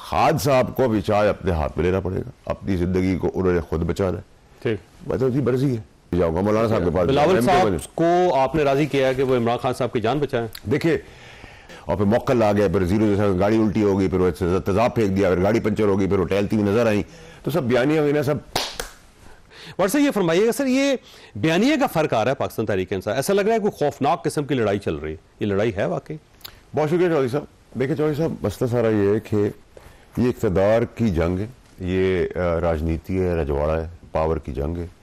खान साहब को अभी चाय अपने हाथ में लेना पड़ेगा, अपनी जिंदगी को उन्होंने खुद बचाना है। ठीक, मतलब जी मर्जी है। जाऊंगा मौलाना साहब के पास। बिलावल साहब को आपने राजी किया है कि वो इमरान खान साहब की जान बचाएं? देखिए, और फिर मौकल आ गया, फिर जीरो जैसा गाड़ी उल्टी हो गई, फिर वो तेजाब फेंक दिया, फिर गाड़ी पंचर हो गई, फिर वो टहलती हुई नजर आई, तो सब बयानियां हुई ना सब। और सर ये फरमाइएगा सर, ये बयानिया का फर्क आ रहा है पाकिस्तान तहरीक इंसाफ, ऐसा लग रहा है कोई खौफनाक किस्म की लड़ाई चल रही है, ये लड़ाई है वाकई? बहुत शुक्रिया चौधरी साहब। देखिए चौधरी साहब, मसला सारा ये है कि ये इक़्तिदार की जंग है, ये राजनीति है, रजवाड़ा है, पावर की जंग है।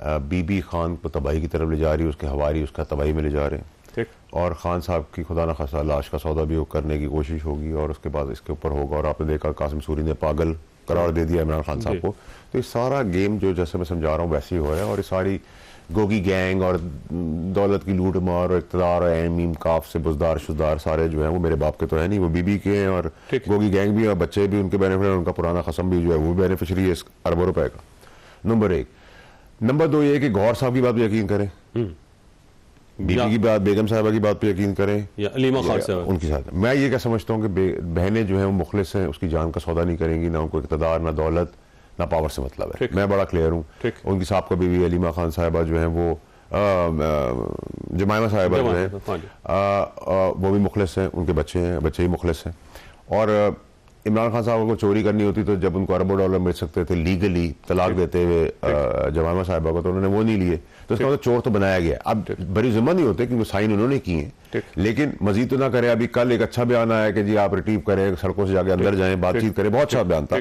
बीबी खान को तबाही की तरफ ले जा रही है, उसके हवारी उसका तबाही में ले जा रहे हैं। ठीक। और खान साहब की खुदा न खासा लाश का सौदा भी करने की कोशिश होगी और उसके बाद इसके ऊपर होगा। और आपने देखा कासिम सूरी ने पागल करार दे दिया इमरान खान साहब को। तो ये सारा गेम जो जैसे मैं समझा रहा हूँ वैसे ही हो रहा है। और ये सारी गोगी गैंग और दौलत की लूट मार और इक़्तिदार और मीम काफ से बुजदार शुजदार सारे जो हैं वो मेरे बाप के तो है नहीं, वो बीबी के हैं। और गोगी गैंग भी और बच्चे भी उनके बेनिफिट, उनका पुराना खसम भी जो है वो बेनिफिशरी है इस अरबों रुपए का। नंबर एक। नंबर दो ये कि गौहर साहब की बात पे यकीन करें, बीबी की बात, बेगम साहिबा की बात पे यकीन करें या अलीमा खान साहब उनके साथ। मैं ये क्या समझता हूँ कि बहनें जो हैं वो मुखलिस हैं, उसकी जान का सौदा नहीं करेंगी, ना उनको इक़्तिदार, ना दौलत, ना पावर से मतलब है। मैं बड़ा क्लियर हूँ। उनकी साहब का बीवी अलीमा खान साहिबा जो है वो जमायमा साहिबा जो है वो भी मुखलिस हैं, उनके बच्चे हैं, बच्चे ही मुखलिस हैं। और इमरान खान साहब को चोरी करनी होती तो जब उनको अरबों डॉलर मिल सकते थे लीगली तलाक देते हुए जमायमा साहिबा को, तो उन्होंने वो नहीं लिए। तो इसका मतलब चोर तो बनाया गया। अब बड़ी जिम्मा नहीं होते क्योंकि साइन उन्होंने किए हैं, लेकिन मजीद तो ना करे। अभी कल एक अच्छा बयान आया कि जी आप रिट्रीव करें, सड़कों से जाके अंदर जाएं, बातचीत करें, बहुत अच्छा बयान था।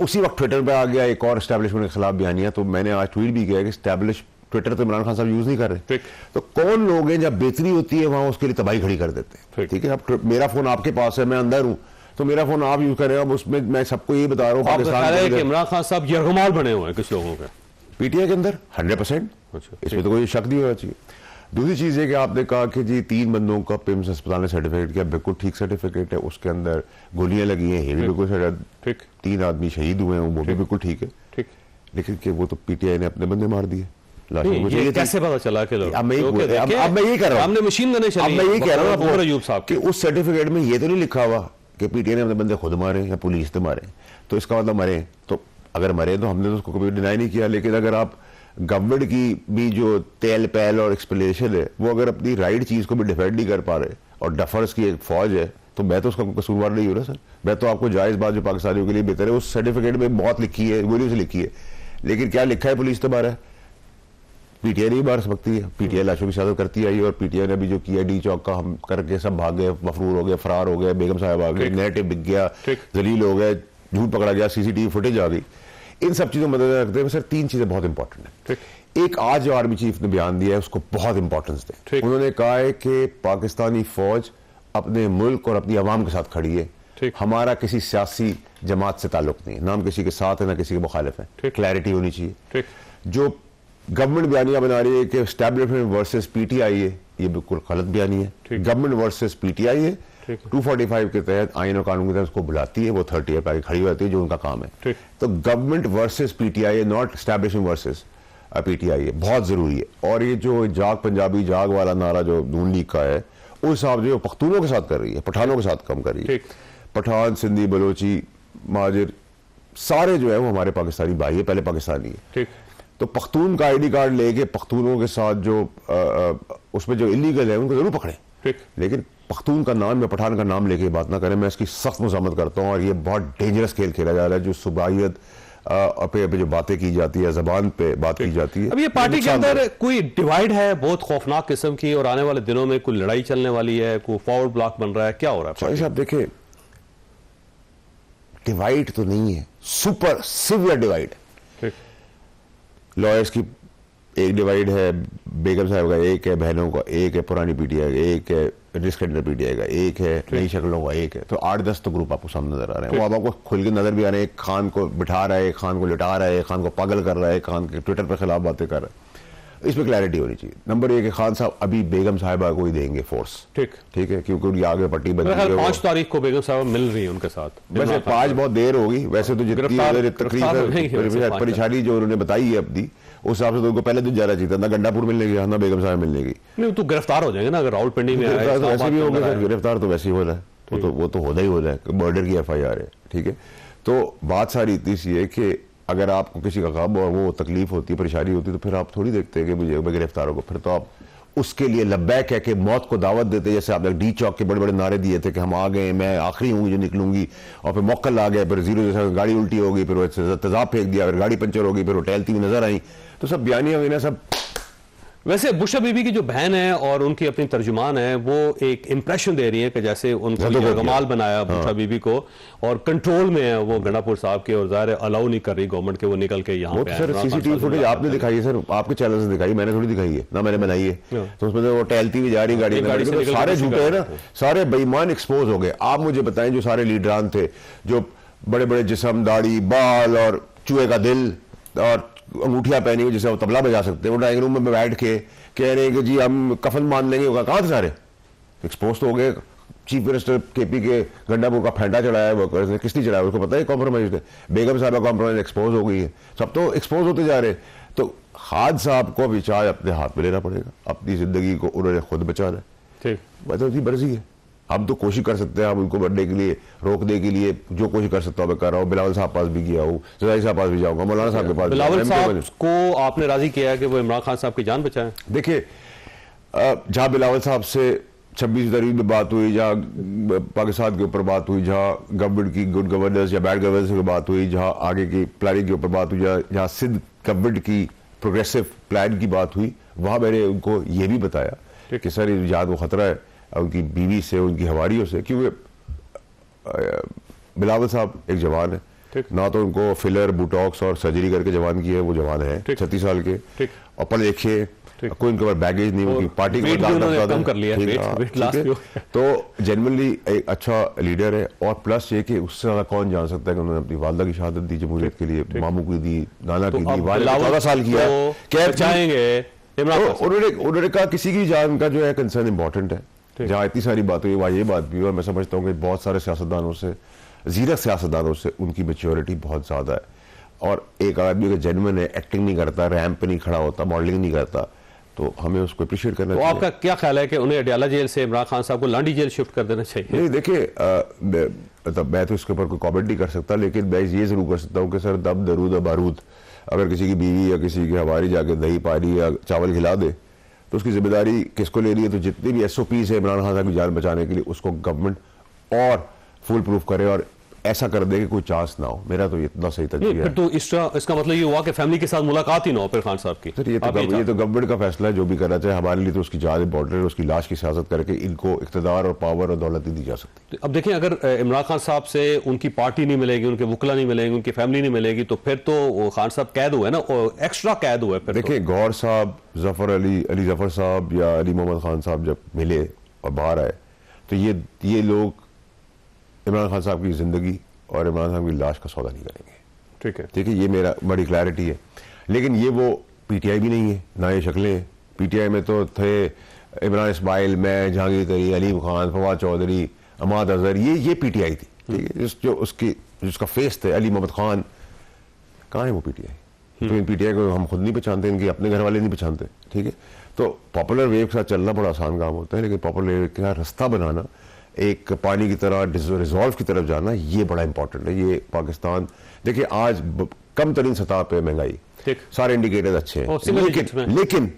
उसी वक्त ट्विटर पर आ गया एक और एस्टैब्लिशमेंट के खिलाफ बयानिया। तो मैंने आज ट्वीट भी किया कि एस्टैब्लिश ट्विटर तो इमरान खान साहब यूज नहीं कर रहे। तो कौन लोग हैं जब बेहतरी होती है वहां उसके लिए तबाही खड़ी कर देते हैं। ठीक है, अब मेरा फोन आपके पास है, मैं अंदर हूं, तो मेरा फोन आप यूज करें। अब उसमें मैं सबको ये बता रहा हूँ पाकिस्तान इमरान खान साहब यरगमाल बने हुए हैं कुछ लोगों के पीटीआई के अंदर 100%। इसमें तो कोई शक नहीं होना चाहिए। दूसरी चीज है कि आपने कहा कि जी 3 बंदों का पिम्स अस्पताल ने सर्टिफिकेट किया, बिल्कुल ठीक सर्टिफिकेट है। उसके अंदर गोलियां लगी हैं, ये भी बिल्कुल ठीक। 3 आदमी शहीद हुए हैं, वो भी बिल्कुल ठीक है। लेकिन कि वो तो पीटीआई ने अपने बंदे मार दिए। ये कैसे पता चला कि अब मैं ये कह रहा हूँ, मशीन गने चली। अब मैं ये कह रहा हूँ कि उस सर्टिफिकेट में ये तो नहीं लिखा हुआ कि पीटीआई ने अपने बंदे खुद मारे या पुलिस ने मारे। तो इसका मतलब मरे, तो अगर मरे तो हमने तो उसको कभी डिनाई नहीं किया। लेकिन अगर आप गवर्नमेंट की भी जो तेल पैल और एक्सप्लेनेशन है वो अगर अपनी राइट चीज को भी डिफेंड नहीं कर पा रहे और डफर्स की एक फौज है, तो मैं तो उसका कसूरवार नहीं हो रहा सर। मैं तो आपको जायज बात जो पाकिस्तानियों के लिए बेहतर है उस सर्टिफिकेट में बहुत लिखी है, गोलियों से लिखी है। लेकिन क्या लिखा है पुलिस तो मारा है, पीटीआई नहीं मार सकती है। पीटीआई लाशों की शादत करती आई और पीटीआई ने भी जो किया डी चौक का हम करके सब भाग गए, मफरूर हो गए, फरार हो गए, बेगम साहब आ गए, नेटिव बिक गया, जलील हो गए, झूठ पकड़ा गया, सीसीटीवी फुटेज आ गई। इन सब चीजों में मदद रखते हैं सर 3 चीजें बहुत इंपॉर्टेंट है। एक आज जो आर्मी चीफ ने बयान दिया है उसको बहुत इंपॉर्टेंस दे। उन्होंने कहा है कि पाकिस्तानी फौज अपने मुल्क और अपनी आवाम के साथ खड़ी है, हमारा किसी सियासी जमात से ताल्लुक नहीं है, ना हम किसी के साथ है ना किसी के मुखालिफ है। क्लैरिटी होनी चाहिए। जो गवर्नमेंट बयानिया बना रही है कि एस्टैब्लिशमेंट वर्सेस पीटीआई है, ये बिल्कुल गलत बयानी है। गवर्नमेंट वर्सेस पीटीआई है। 245 के तहत आईन और कानून के तहत उसको बुलाती है, वो 30 पे आके खड़ी होती है, जो उनका काम है। तो गवर्नमेंट वर्सेस पीटीआई है, नॉट एस्टैब्लिशमेंट वर्सेस पीटीआई है, बहुत जरूरी है। और ये जो जाग पंजाबी जाग वाला नारा जो नून लीग का है, उस हिसाब से पख्तूनों के साथ कर रही है, पठानों के साथ कम कर रही है। पठान, सिंधी, बलोची, महाजिर सारे जो है वो हमारे पाकिस्तानी भाई है, पहले पाकिस्तानी है। तो पख्तून का आईडी कार्ड लेके पख्तूनों के साथ जो उसमें जो इलीगल है उनको जरूर पकड़े, लेकिन पख्तून का नाम या पठान का नाम लेके बात ना करें। मैं इसकी सख्त मज़म्मत करता हूँ और ये बहुत डेंजरस खेल खेला जा रहा है। जो सुबाहियत पे जो बातें की जाती है, जबान पे बात की जाती है। अब ये पार्टी के अंदर कोई डिवाइड है बहुत खौफनाक किस्म की, और आने वाले दिनों में कोई लड़ाई चलने वाली है, कोई फॉरवर्ड ब्लॉक बन रहा है, क्या हो रहा है? साहब देखिए, डिवाइड तो नहीं है, सुपर सिवियर डिवाइड है। लॉयर्स की एक डिवाइड है, बेगम साहब का एक है, बहनों का एक है, पुरानी पीटीआई का एक है, डिस्कंटिन्यूड पीटीआई का एक है, नई शक्लों का एक है। तो 8-10 तो ग्रुप आपको सामने नजर आ रहे हैं। वो आपको खुल के नजर भी आ रहे हैं। एक खान को बिठा रहा है, एक खान को लिटा रहा है, एक खान को पागल कर रहा है, एक खान के ट्विटर पर खिलाफ बातें कर रहा है। इसमें क्लैरिटी होनी चाहिए। नंबर 1 खान साहब अभी बेगम साहिबा को ही देंगे फोर्स। ठीक है, क्योंकि उनकी आगे पट्टी बंदी है। 5 तारीख को बेगम साहिबा मिल रही है उनके साथ। वैसे 5 बहुत देर होगी, वैसे तो जितनी तकलीफ परेशानी जो उन्होंने बताई है अपनी, उस हिसाब से तो उनको पहले दिन जाना चाहिए था, ना गंडापुर मिलने की, ना बेगम साहब मिलने की। नहीं तो गिरफ्तार हो जाएंगे ना, अगर रावलपिंडी में वैसे भी होगा, गिरफ्तार तो वैसे ही हो रहा है। वो तो होना ही होना है, मर्डर की FIR है, ठीक है। तो बात सारी इतनी सी है कि अगर आपको किसी का गम और वो तकलीफ होती है, परेशानी होती है, तो फिर आप थोड़ी देखते हैं कि मुझे मैं गिरफ्तार होगा, फिर तो आप उसके लिए लब्बैक है कि मौत को दावत देते, जैसे आपने डी चौक के बड़े बड़े नारे दिए थे कि हम आ गए, मैं आखिरी हूँ जो निकलूंगी, और फिर मौकल आ गया, फिर जीरो जैसा गाड़ी उल्टी हो गई, फिर वो तेजाब फेंक दिया, फिर गाड़ी पंचर हो गई, फिर वो टहलती हुई नजर आई, तो सब बयानियां हुई ना सब। वैसे बुशरा बीबी की जो बहन है और उनकी अपनी तर्जुमान है वो एक इंप्रेशन दे रही है कि जैसे उनको कमाल बनाया बुशरा बीबी को और कंट्रोल में है वो गंडापुर साहब के, और ज़ाहिर अलाउ नहीं कर रही गवर्नमेंट के वो निकल के यहाँ पे। सर CCTV फुटेज आपने दिखाई है सर, आपके चैनल से दिखाई, मैंने थोड़ी दिखाई है ना, मैंने बनाई है, तो उसमें वो टहलती हुई जा रही गाड़ी में, सारे झूठे है ना, सारे बेईमान एक्सपोज हो गए। आप मुझे बताएं जो सारे लीडरान थे, जो बड़े बड़े जिस्म, दाढ़ी, बाल और चूहे का दिल और अंगूठियां पहनी हुई जिसे वो तबला बजा सकते हैं, वो ड्राइंग रूम में बैठ के कह रहे हैं कि जी हम कफन मान लेंगे, होगा कहाँ थे सारे एक्सपोज तो हो गए। चीफ मिनिस्टर KP के गंडापुर का फेंटा चढ़ाया वर्कर्स ने, किसने चढ़ाया उसको पता है, कॉम्प्रोमाइज है, बेगम साहबा कॉम्प्रोमाइज एक्सपोज हो गई है, सब तो एक्सपोज होते जा रहे हैं। तो खाद साहब को विचार अपने हाथ में लेना पड़ेगा, अपनी जिंदगी को उन्होंने खुद बचाना है, ठीक, बस उनकी मर्जी है। हम तो कोशिश कर सकते हैं, हम उनको बढ़ने के लिए, रोकने के लिए जो कोशिश कर सकता हूँ मैं कर रहा हूँ। बिलावल साहब पास भी गया हूँ, जजाई साहब पास भी जाऊंगा, मौलाना साहब के पास। बिलावल साहब को आपने राजी किया है कि वो इमरान खान साहब की जान बचाएं? देखिए, जहां बिलावल साहब से 26 जनवरी में बात हुई, जहां पाकिस्तान के ऊपर बात हुई, जहां गवर्नमेंट की गुड गवर्नेंस या बैड गवर्नेंस की बात हुई, जहां आगे की प्लानिंग के ऊपर बात हुई, जहां सिंध गवर्नमेंट की प्रोग्रेसिव प्लान की बात हुई, वहां मैंने उनको ये भी बताया कि सर ये जान को खतरा है उनकी बीवी से, उनकी हवारियों से, क्योंकि बिलावल साहब एक जवान है ना, तो उनको फिलर, बुटॉक्स और सर्जरी करके जवान की है, वो जवान है 36 साल के, और पढ़े लिखे, कोई उनके पास बैगेज नहीं, उनकी पार्टी को कम कर लिया है, तो जेन्युइनली एक अच्छा लीडर है। और प्लस ये कि उससे ज्यादा कौन जान सकता है कि उन्होंने अपनी वालदा की शहादत दी जमहूरियत के लिए, मामू की दी, नाना की दी, 14 साल किया, क्या चाहेंगे उन्होंने कहा किसी की जान का जो है कंसर्न इंपॉर्टेंट है। जहाँ इतनी सारी बात हुई वहाँ ये बात भी हुई, मैं समझता हूँ कि बहुत सारे सियासतदानों से, जीरक सियासतदानों से उनकी मैच्योरिटी बहुत ज्यादा है, और एक आदमी अगर जेन्युइन है, एक्टिंग नहीं करता, रैंप पे नहीं खड़ा होता, मॉडलिंग नहीं करता, तो हमें उसको अप्रिशिएट करना चाहिए। आपका क्या ख्याल है कि उन्हें अडयाला जेल से इमरान खान साहब को लांडी जेल शिफ्ट कर देना चाहिए? नहीं देखिए, मैं तो इसके ऊपर कोई कॉमेंट नहीं कर सकता, लेकिन मैं ये जरूर कर सकता हूँ कि सर दम दरूद बारूद, अगर किसी की बीवी या किसी की हमारी जाके दही पानी या चावल खिला दे तो उसकी जिम्मेदारी किसको लेनी है। तो जितनी भी SOPs है इमरान खान साहब की जान बचाने के लिए, उसको गवर्नमेंट और फुल प्रूफ करे और ऐसा कर दे कि कोई चांस ना हो। मेरा तो इतना सही तरीका है। फिर तो इसका मतलब ये हुआ कि फैमिली के साथ मुलाकात ही ना हो फिर खान साहब की। सर ये तो गवर्नमेंट का फैसला है, जो भी करना चाहे। हमारे लिए तो उसकी जान इंपॉर्टेंट है, उसकी लाश की सियासत करके इनको इख्तिदार और पावर और दौलत नहीं दी जा सकती। अब देखें, अगर इमरान खान साहब से उनकी पार्टी नहीं मिलेगी, उनके वकला नहीं मिलेंगे, उनकी फैमिली नहीं मिलेगी, तो फिर तो खान साहब कैद हुए ना, एक्स्ट्रा कैद हुए। फिर देखिए गौर साहब, जफर अली जफर साहब या अली मोहम्मद खान साहब जब मिले और बाहर आए, तो ये लोग इमरान खान साहब की जिंदगी और इमरान साहब की लाश का सौदा नहीं करेंगे। ठीक है, ये मेरा बड़ी क्लैरिटी है। लेकिन ये वो PTI भी नहीं है, ना ये शक्लें। PTI में तो थे इमरान इस्माइल, मैं, जहांगीर तरी, अलीम खान, फवाद चौधरी, अमाद अजहर, ये PTI थी। ठीक है, जो उसका फेस थे अली मोहम्मद खान, कहाँ है वो PTI? तो इन PTI को हम खुद नहीं पहचानते, इनके अपने घर वाले नहीं पहचानते। ठीक है, तो पॉपुलर वेव के साथ चलना बड़ा आसान काम होता है, लेकिन पॉपुलर वेव का रास्ता बनाना, एक पानी की तरह रिजॉल्व की तरफ जाना, ये बड़ा इंपॉर्टेंट है। ये पाकिस्तान देखिए आज कम तरीन सतह पे महंगाई, सारे इंडिकेटर्स अच्छे हैं, लेकिन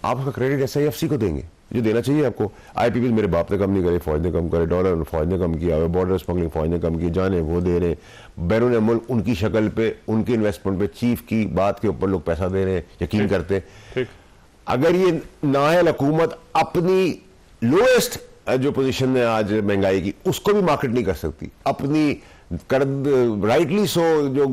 आप उसका क्रेडिट SIFC को देंगे जो देना चाहिए आपको। IPPs मेरे बाप ने कम नहीं करे, फौज ने कम करे, डॉलर फौज ने कम किया, बॉर्डर स्मगलिंग फौज ने कम की, जाने वो दे रहे, बैरून मुल्क उनकी शक्ल पे, उनके इन्वेस्टमेंट पे, चीफ की बात के ऊपर लोग पैसा दे रहे हैं, यकीन करते। अगर ये नाअहल हुकूमत अपनी लोएस्ट जो पोजीशन है आज महंगाई की, उसको भी मार्केट नहीं कर सकती, अपनी राइटली सो जो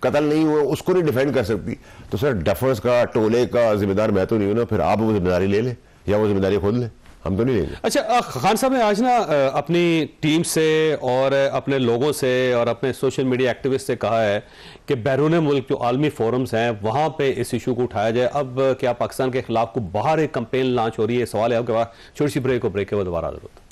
कत्ल नहीं हुआ उसको नहीं डिफेंड कर सकती, तो सर डफर्स का, टोले का जिम्मेदार मैं तो नहीं हूं ना। फिर आप वो जिम्मेदारी ले ले या वो जिम्मेदारी खुद ले, हम तो नहीं लेंगे। अच्छा, खान साहब ने आज ना अपनी टीम से और अपने लोगों से और अपने सोशल मीडिया एक्टिविस्ट से कहा है कि बैरून मुल्क जो आलमी फोरम्स हैं वहां पे इस इशू को उठाया जाए। अब क्या पाकिस्तान के खिलाफ को बाहर एक कंपेन लॉन्च हो रही है? सवाल है आपके पास, छोटी सी ब्रेक के बाद दोबारा जरूरत।